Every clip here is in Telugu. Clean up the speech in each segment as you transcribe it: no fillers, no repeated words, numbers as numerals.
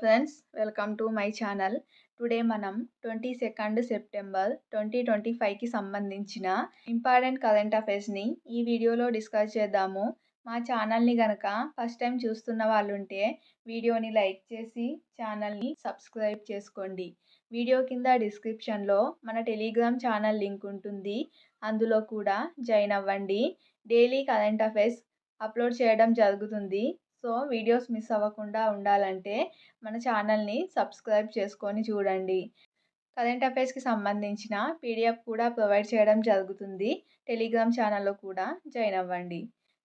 Friends, welcome to my channel. Today మనం 22 సెప్టెంబర్ 2025కి సంబంధించిన ఇంపార్టెంట్ కరెంట్ అఫైర్స్ని ఈ వీడియోలో డిస్కస్ చేద్దాము. మా ఛానల్ని గనక ఫస్ట్ టైం చూస్తున్న వాళ్ళుంటే వీడియోని లైక్ చేసి ఛానల్ని సబ్స్క్రైబ్ చేసుకోండి. వీడియో కింద డిస్క్రిప్షన్లో మన టెలిగ్రామ్ ఛానల్ లింక్ ఉంటుంది, అందులో కూడా జాయిన్ అవ్వండి. డైలీ కరెంట్ అఫైర్స్ అప్లోడ్ చేయడం జరుగుతుంది. సో వీడియోస్ మిస్ అవ్వకుండా ఉండాలంటే మన ఛానల్ని సబ్స్క్రైబ్ చేసుకొని చూడండి. కరెంట్ అఫైర్స్కి సంబంధించిన పీడిఎఫ్ కూడా ప్రొవైడ్ చేయడం జరుగుతుంది. టెలిగ్రామ్ ఛానల్లో కూడా జాయిన్ అవ్వండి.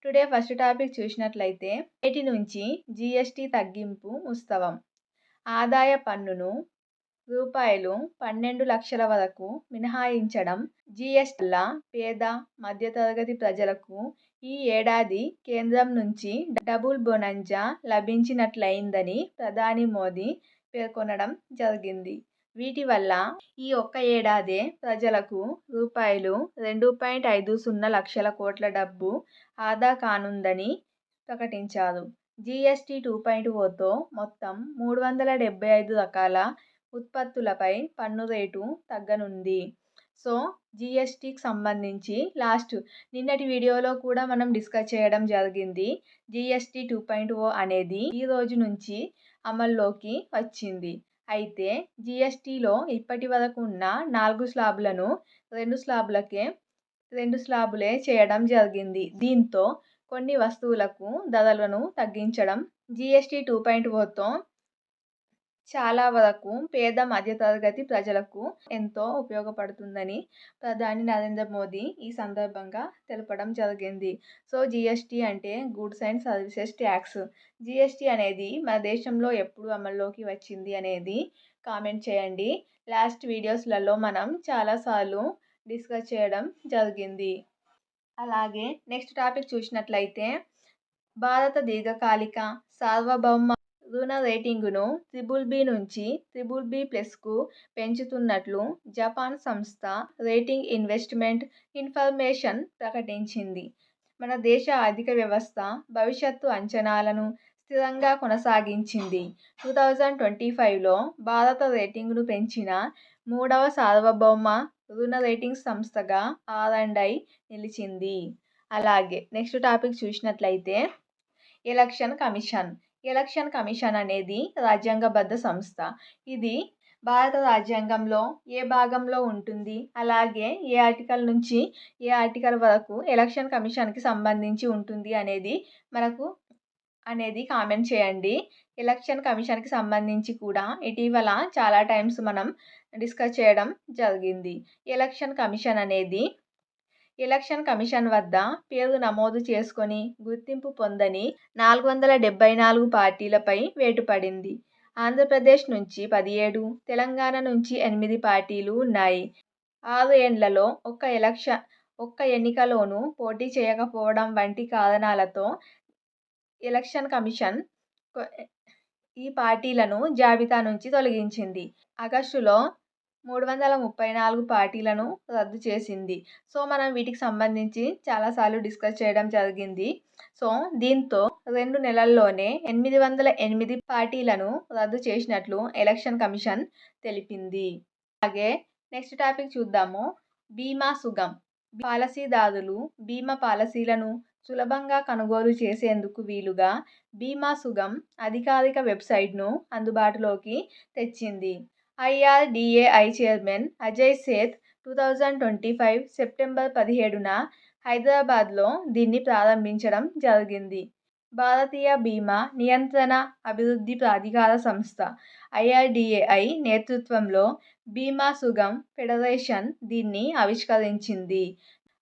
టుడే ఫస్ట్ టాపిక్ చూసినట్లయితే, నేటి నుంచి జిఎస్టీ తగ్గింపు ఉత్సవం. ఆదాయ పన్నును రూపాయలు 12 లక్షల వరకు మినహాయించడం జీఎస్టీ వల్ల పేద మధ్యతరగతి ప్రజలకు ఈ ఏడాది కేంద్రం నుంచి డబుల్ బొనంజా లభించినట్లయిందని ప్రధాని మోదీ పేర్కొనడం జరిగింది. వీటి వల్ల ఈ ఒక్క ఏడాదే ప్రజలకు రూపాయలు 2.50 లక్షల కోట్ల డబ్బు ఆదా కానుందని ప్రకటించారు. జీఎస్టీ 2.0తో మొత్తం 375 రకాల ఉత్పత్తులపై పన్ను రేటు తగ్గనుంది. సో జీఎస్టీకి సంబంధించి నిన్నటి వీడియోలో కూడా మనం డిస్కస్ చేయడం జరిగింది. జీఎస్టీ 2.0 అనేది ఈ రోజు నుంచి అమల్లోకి వచ్చింది. అయితే జీఎస్టీలో ఇప్పటి వరకు ఉన్న 4 స్లాబులను 2 స్లాబులే చేయడం జరిగింది. దీంతో కొన్ని వస్తువులకు ధరలను తగ్గించడం జీఎస్టీ 2.0తో చాలా వరకు పేద మధ్యతరగతి ప్రజలకు ఎంతో ఉపయోగపడుతుందని ప్రధాని నరేంద్ర మోదీ ఈ సందర్భంగా తెలపడం జరిగింది. సో జీఎస్టీ అంటే goods and services tax. GST అనేది మన దేశంలో ఎప్పుడు అమల్లోకి వచ్చింది అనేది కామెంట్ చేయండి. లాస్ట్ వీడియోస్లలో మనం చాలాసార్లు డిస్కస్ చేయడం జరిగింది. అలాగే నెక్స్ట్ టాపిక్ చూసినట్లయితే, భారత దీర్ఘకాలిక సార్వభౌమ రుణ రేటింగును BBB నుంచి BBB+కు పెంచుతున్నట్లు జపాన్ సంస్థ రేటింగ్ ఇన్వెస్ట్మెంట్ ఇన్ఫర్మేషన్ ప్రకటించింది. మన దేశ ఆర్థిక వ్యవస్థ భవిష్యత్తు అంచనాలను స్థిరంగా కొనసాగించింది. 2025లో భారత రేటింగ్ను పెంచిన 3వ సార్వభౌమ రుణ రేటింగ్ సంస్థగా R&I నిలిచింది. అలాగే నెక్స్ట్ టాపిక్ చూసినట్లయితే, ఎలక్షన్ కమిషన్ అనేది రాజ్యాంగబద్ధ సంస్థ. ఇది భారత రాజ్యాంగంలో ఏ భాగంలో ఉంటుంది, అలాగే ఏ ఆర్టికల్ నుంచి ఏ ఆర్టికల్ వరకు ఎలక్షన్ కమిషన్కి సంబంధించి ఉంటుంది అనేది కామెంట్ చేయండి. ఎలక్షన్ కమిషన్కి సంబంధించి కూడా ఇటీవల చాలా టైమ్స్ మనం డిస్కస్ చేయడం జరిగింది. ఎలక్షన్ కమిషన్ వద్ద పేరు నమోదు చేసుకొని గుర్తింపు పొందని 474 పార్టీలపై వేటు పడింది. ఆంధ్రప్రదేశ్ నుంచి 17, తెలంగాణ నుంచి 8 పార్టీలు ఉన్నాయి. 6 ఏళ్లలో ఒక్క ఎన్నికలోనూ పోటీ చేయకపోవడం వంటి కారణాలతో ఎలక్షన్ కమిషన్ ఈ పార్టీలను జాబితా నుంచి తొలగించింది. ఆగస్టులో 334 పార్టీలను రద్దు చేసింది. సో మనం వీటికి సంబంధించి చాలాసార్లు డిస్కస్ చేయడం జరిగింది. సో దీంతో 2 నెలల్లోనే 808 పార్టీలను రద్దు చేసినట్లు ఎలక్షన్ కమిషన్ తెలిపింది. అలాగే నెక్స్ట్ టాపిక్ చూద్దాము. బీమా సుగం. పాలసీదారులు బీమా పాలసీలను సులభంగా కొనుగోలు చేసేందుకు వీలుగా బీమా సుగం అధికారిక వెబ్సైట్ను అందుబాటులోకి తెచ్చింది. IRDAI chairman Ajay Seth 2025 September 17న హైదరాబాద్లో దీన్ని ప్రారంభించడం జరిగింది. భారతీయ బీమా నియంత్రణ అభివృద్ధి ప్రాధికార సంస్థ IRDAI నేతృత్వంలో బీమా సుగం ఫెడరేషన్ దీన్ని ఆవిష్కరించింది.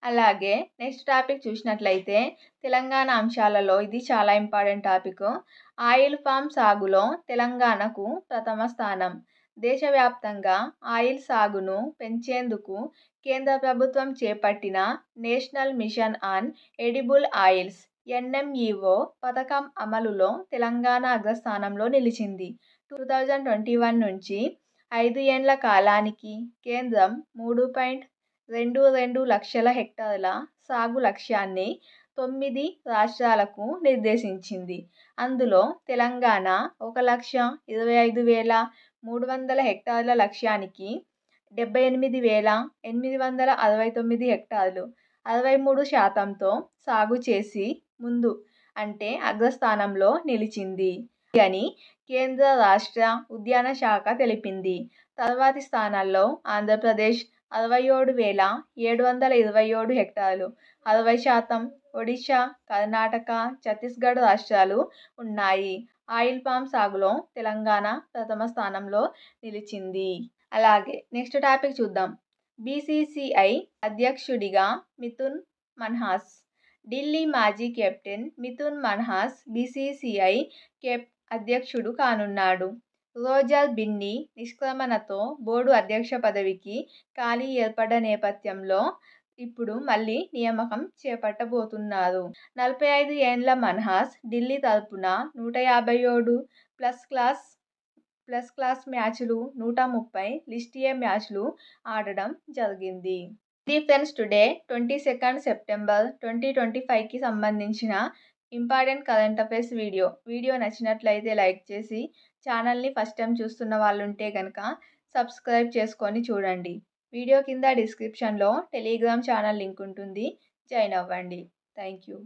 అలాగే నెక్స్ట్ టాపిక్ చూసినట్లయితే, తెలంగాణ అంశాలలో ఇది చాలా ఇంపార్టెంట్ టాపిక్. ఆయిల్ పామ్ సాగులో తెలంగాణకు ప్రథమ స్థానం. దేశవ్యాప్తంగా ఆయిల్ సాగును పెంచేందుకు కేంద్ర ప్రభుత్వం చేపట్టిన national mission on edible oils NMEO పథకం అమలులో తెలంగాణ అగ్రస్థానంలో నిలిచింది. 2021 నుంచి 5 ఏండ్ల కాలానికి కేంద్రం 3.22 లక్షల హెక్టార్ల సాగు లక్ష్యాన్ని 9 రాష్ట్రాలకు నిర్దేశించింది. అందులో తెలంగాణ 1,25,300 హెక్టార్ల లక్ష్యానికి 78,869 హెక్టార్లు 63%తో సాగు చేసి ముందు అంటే అగ్రస్థానంలో నిలిచింది అని కేంద్ర రాష్ట్ర ఉద్యాన శాఖ తెలిపింది. తర్వాతి స్థానాల్లో ఆంధ్రప్రదేశ్ 67,727 హెక్టార్లు 60%, ఒడిశా, కర్ణాటక, ఛత్తీస్గఢ్ రాష్ట్రాలు ఉన్నాయి. ఆయిల్ పామ్ సాగులో తెలంగాణ ప్రథమ స్థానంలో నిలిచింది. అలాగే నెక్స్ట్ టాపిక్ చూద్దాం. బీసీసీఐ అధ్యక్షుడిగా మిథున్ మన్హాస్. ఢిల్లీ మాజీ కెప్టెన్ మిథున్ మన్హాస్ బీసీసీఐ అధ్యక్షుడు కానున్నాడు. రోజర్ బిన్నీ నిష్క్రమణతో బోర్డు అధ్యక్ష పదవికి ఖాళీ ఏర్పడ్డ నేపథ్యంలో ఇప్పుడు మళ్లీ నియామకం చేపట్టబోతున్నారు. 45 ఏండ్ల మన్హాస్ ఢిల్లీ తరపున 157 ప్లస్ క్లాస్ మ్యాచ్లు, 130 లిస్ట్ ఏ మ్యాచ్లు ఆడడం జరిగింది. ఇది ఫ్రెండ్స్ టుడే 22 సెప్టెంబర్ 2025కి సంబంధించిన important current affairs video. Video నచ్చినట్లయితే లైక్ చేసి ఛానల్ని ఫస్ట్ టైం చూస్తున్న వాళ్ళు ఉంటే కనుక సబ్స్క్రైబ్ చేసుకొని చూడండి. వీడియో కింద డిస్క్రిప్షన్లో టెలిగ్రామ్ ఛానల్ లింక్ ఉంటుంది, జాయిన్ అవ్వండి. Thank you.